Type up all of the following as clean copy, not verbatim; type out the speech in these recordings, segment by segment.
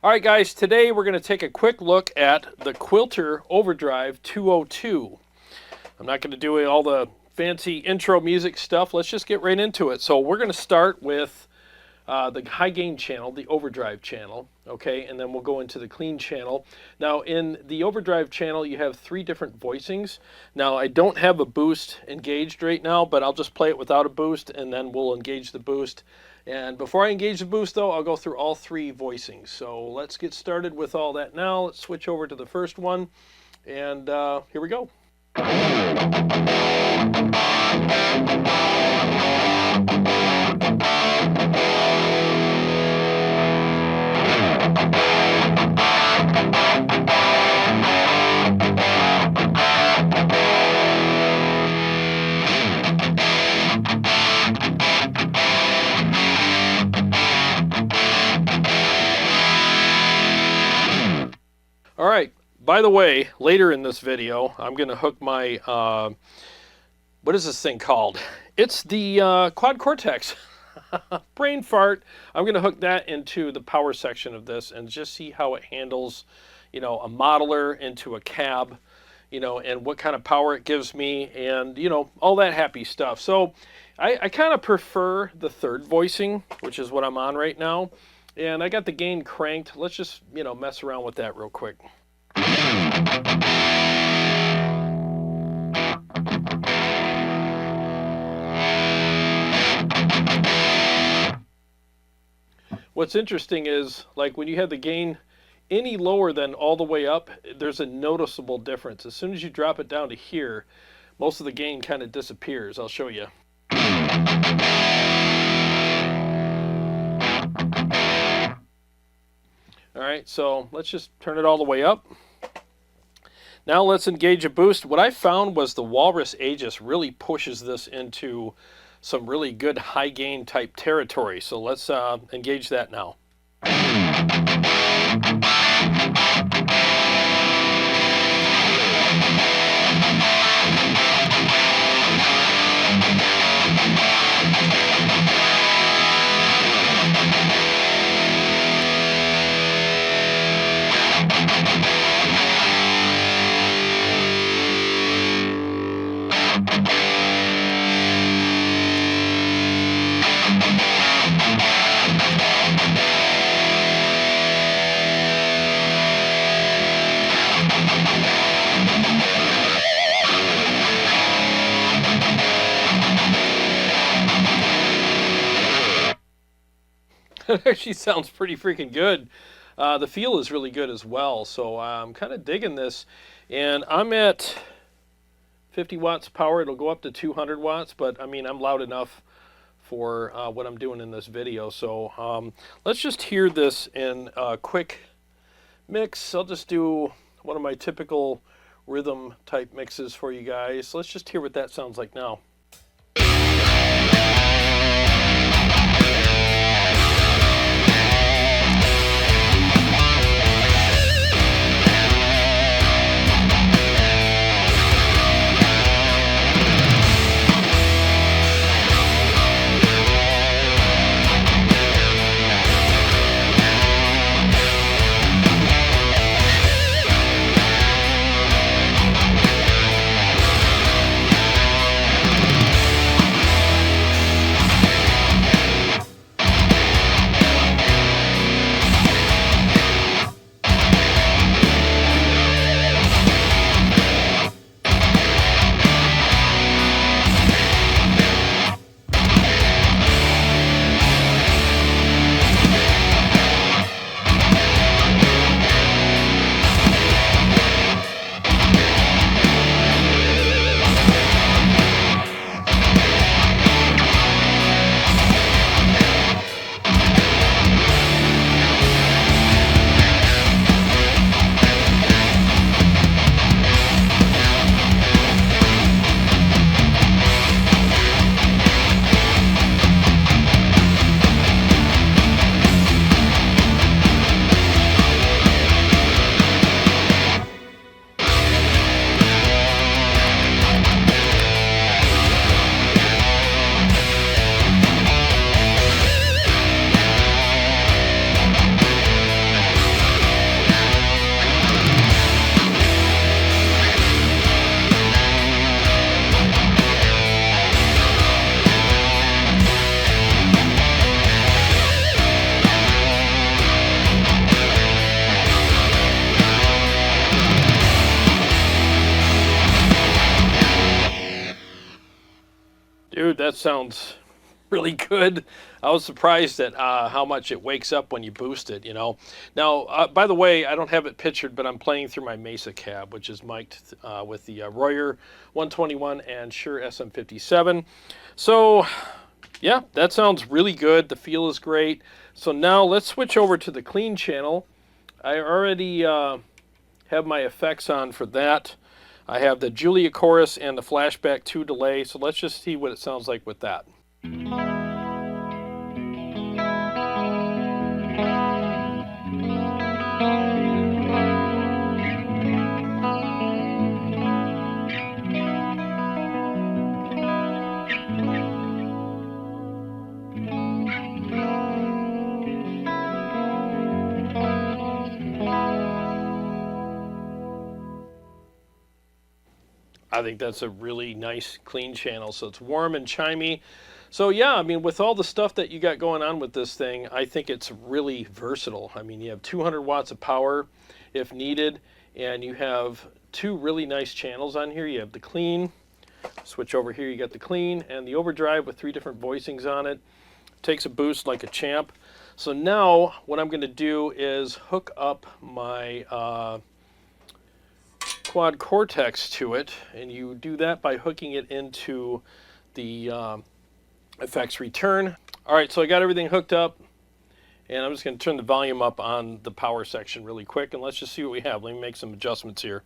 All right, guys, today we're going to take a quick look at the Quilter Overdrive 202. I'm not going to do all the fancy intro music stuff. Let's just get right into it. So we're going to start with the high gain channel, the overdrive channel, okay, and then we'll go into the clean channel. Now in the overdrive channel you have 3 different voicings. Now I don't have a boost engaged right now, but I'll just play it without a boost and then we'll engage the boost. And before I engage the boost though, I'll go through all 3 voicings. So let's get started with all that now. Let's switch over to the first one and here we go. All right, by the way, later in this video, I'm going to hook my, what is this thing called? It's the Quad Cortex. Brain fart. I'm going to hook that into the power section of this and just see how it handles, you know, a modeler into a cab, you know, and what kind of power it gives me and, you know, all that happy stuff. So I kind of prefer the third voicing, which is what I'm on right now. And I got the gain cranked. Let's just, you know, mess around with that real quick. What's interesting is, like, when you have the gain any lower than all the way up, there's a noticeable difference. As soon as you drop it down to here, most of the gain kind of disappears. I'll show you. All right, so let's just turn it all the way up. Now let's engage a boost. What I found was the Walrus Aegis really pushes this into some really good high gain type territory. So let's engage that now. It actually sounds pretty freaking good. The feel is really good as well, so I'm kind of digging this. And I'm at 50 watts power. It'll go up to 200 watts, but I mean, I'm loud enough for what I'm doing in this video. So let's just hear this in a quick mix. I'll just do one of my typical rhythm type mixes for you guys. Let's just hear what that sounds like now. that sounds really good. I was surprised at how much it wakes up when you boost it, you know. Now, by the way, I don't have it pictured, but I'm playing through my Mesa cab, which is mic'd with the Royer 121 and Shure SM57. So, yeah, that sounds really good. The feel is great. So now let's switch over to the clean channel. I already have my effects on for that. I have the Julia Chorus and the Flashback 2 delay, so let's just see what it sounds like with that. I think that's a really nice clean channel. So it's warm and chimey. So yeah, I mean, with all the stuff that you got going on with this thing, I think it's really versatile. I mean, you have 200 watts of power if needed, and you have two really nice channels on here. You have the clean, switch over here, you got the clean, and the overdrive with 3 different voicings on it. Takes a boost like a champ. So now what I'm going to do is hook up my Quad Cortex to it, and you do that by hooking it into the effects return. All right, so I got everything hooked up, and I'm just going to turn the volume up on the power section really quick, and let's just see what we have. Let me make some adjustments here.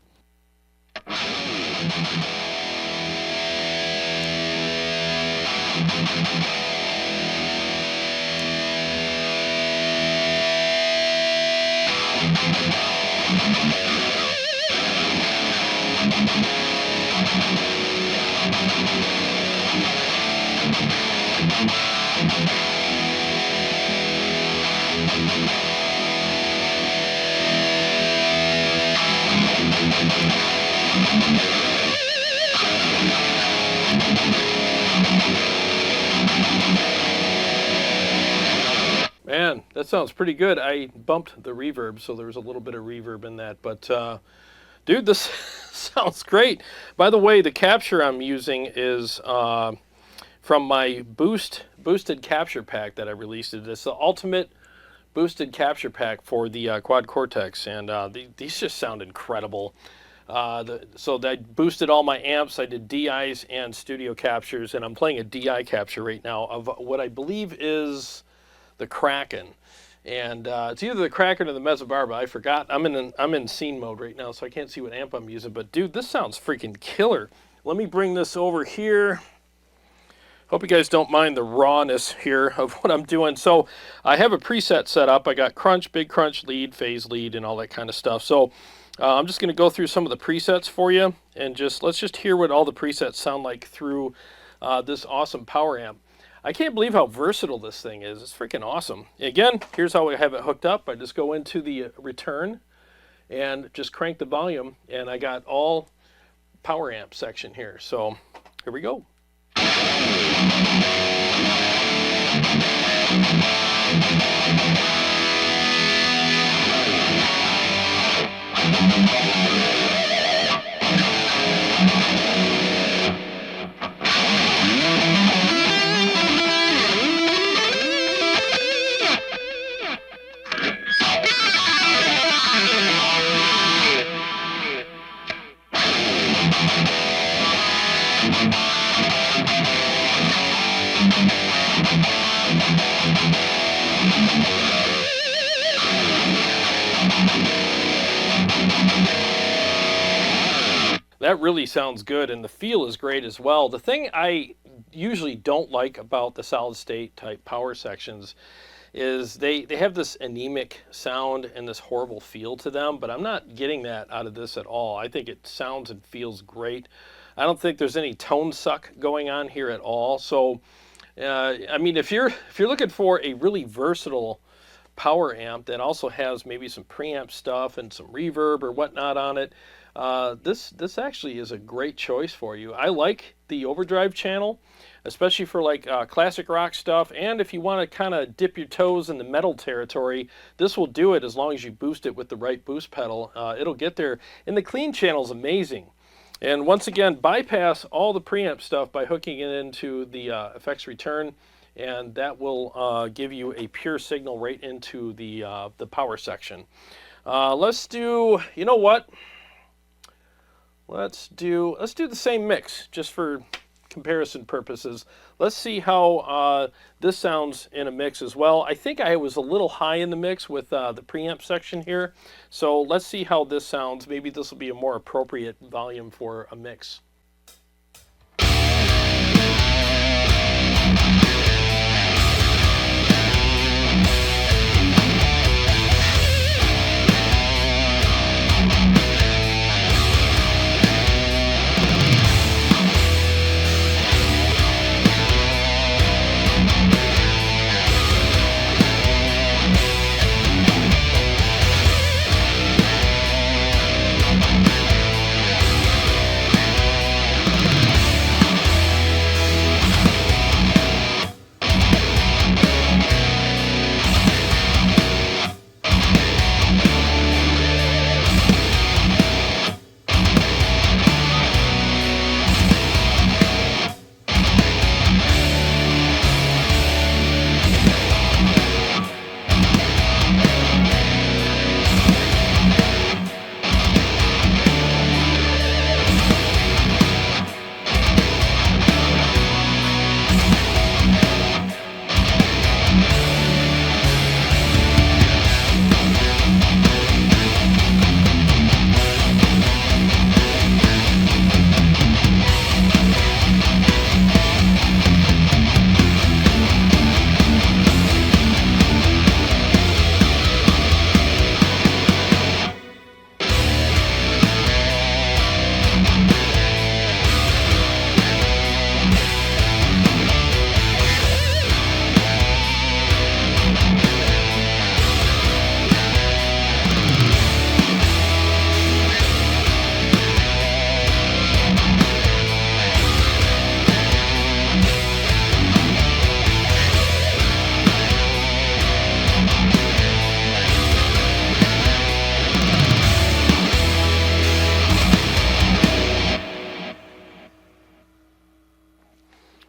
Man, that sounds pretty good. I bumped the reverb, so there was a little bit of reverb in that. But, dude, this sounds great. By the way, the capture I'm using is from my boosted capture pack that I released. It's the ultimate boosted capture pack for the Quad Cortex, and these just sound incredible. So I boosted all my amps. I did DIs and studio captures, and I'm playing a DI capture right now of what I believe is the Kraken, and it's either the Kraken or the Mezzabarba. I forgot. I'm in scene mode right now, so I can't see what amp I'm using. But dude, this sounds freaking killer. Let me bring this over here. Hope you guys don't mind the rawness here of what I'm doing. So I have a preset set up. I got crunch, big crunch, lead, phase lead, and all that kind of stuff. So I'm just going to go through some of the presets for you, and let's just hear what all the presets sound like through this awesome power amp. I can't believe how versatile this thing is. It's freaking awesome. Again, here's how I have it hooked up. I just go into the return and just crank the volume, and I got all power amp section here. So here we go. That really sounds good, and the feel is great as well. The thing I usually don't like about the solid state type power sections is they have this anemic sound and this horrible feel to them, but I'm not getting that out of this at all. I think it sounds and feels great. I don't think there's any tone suck going on here at all. So, I mean, if you're looking for a really versatile power amp that also has maybe some preamp stuff and some reverb or whatnot on it, this actually is a great choice for you. I like the overdrive channel, especially for like classic rock stuff, and if you want to kind of dip your toes in the metal territory, this will do it as long as you boost it with the right boost pedal. It'll get there. And the clean channel is amazing. And once again, bypass all the preamp stuff by hooking it into the effects return, and that will give you a pure signal right into the power section. Let's do, you know what? Let's do the same mix just for comparison purposes. Let's see how this sounds in a mix as well. I think I was a little high in the mix with the preamp section here, so let's see how this sounds. Maybe this will be a more appropriate volume for a mix.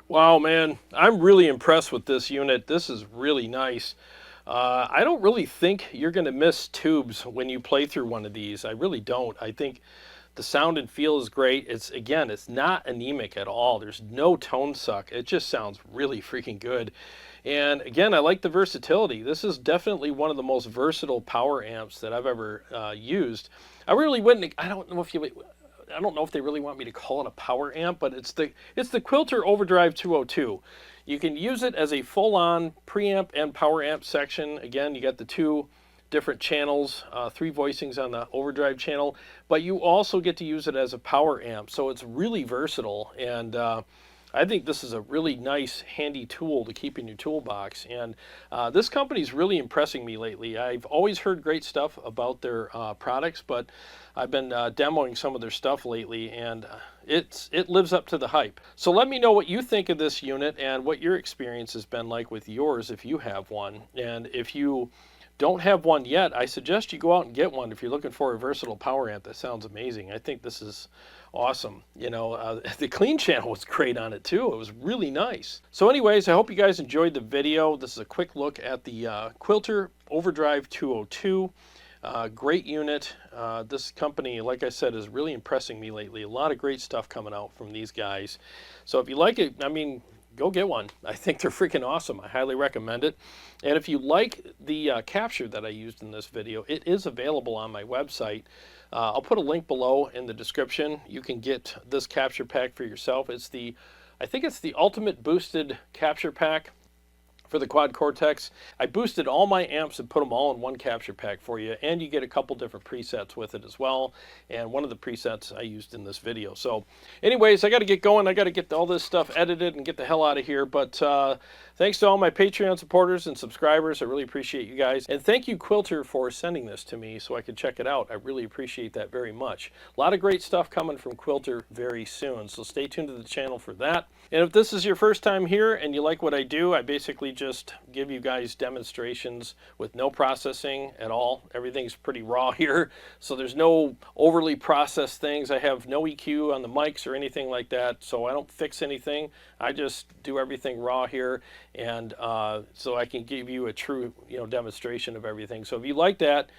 Wow, man, I'm really impressed with this unit. This is really nice. I don't really think you're going to miss tubes when you play through one of these. I really don't. I think the sound and feel is great. Again, it's not anemic at all. There's no tone suck. It just sounds really freaking good. And again, I like the versatility. This is definitely one of the most versatile power amps that I've ever used. I really wouldn't, I don't know if they really want me to call it a power amp, but it's the Quilter Overdrive 202. You can use it as a full-on preamp and power amp section. Again, you got the two different channels, 3 voicings on the overdrive channel, but you also get to use it as a power amp. So it's really versatile, and I think this is a really nice, handy tool to keep in your toolbox. And this company's really impressing me lately. I've always heard great stuff about their products, but I've been demoing some of their stuff lately, and it lives up to the hype. So let me know what you think of this unit and what your experience has been like with yours if you have one. And if you don't have one yet, I suggest you go out and get one if you're looking for a versatile power amp that sounds amazing. I think this is awesome. You know, the clean channel was great on it too. It was really nice. So anyways, I hope you guys enjoyed the video. This is a quick look at the Quilter Overdrive 202. Great unit. This company, like I said, is really impressing me lately. A lot of great stuff coming out from these guys. So if you like it, I mean, go get one. I think they're freaking awesome. I highly recommend it. And if you like the capture that I used in this video, it is available on my website. I'll put a link below in the description. You can get this capture pack for yourself. I think it's the ultimate boosted capture pack for the Quad Cortex. I boosted all my amps and put them all in one capture pack for you, and you get a couple different presets with it as well, and one of the presets I used in this video. So anyways, I got to get going. I got to get all this stuff edited and get the hell out of here, but thanks to all my Patreon supporters and subscribers. I really appreciate you guys, and thank you, Quilter, for sending this to me so I could check it out. I really appreciate that very much. A lot of great stuff coming from Quilter very soon, so stay tuned to the channel for that. And if this is your first time here and you like what I do, I basically just give you guys demonstrations with no processing at all. Everything's pretty raw here, so there's no overly processed things. I have no EQ on the mics or anything like that, so I don't fix anything. I just do everything raw here, and so I can give you a true demonstration of everything. So if you like that,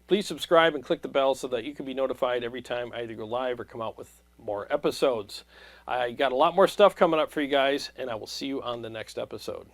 please subscribe and click the bell so that you can be notified every time I either go live or come out with more episodes. I got a lot more stuff coming up for you guys, and I will see you on the next episode.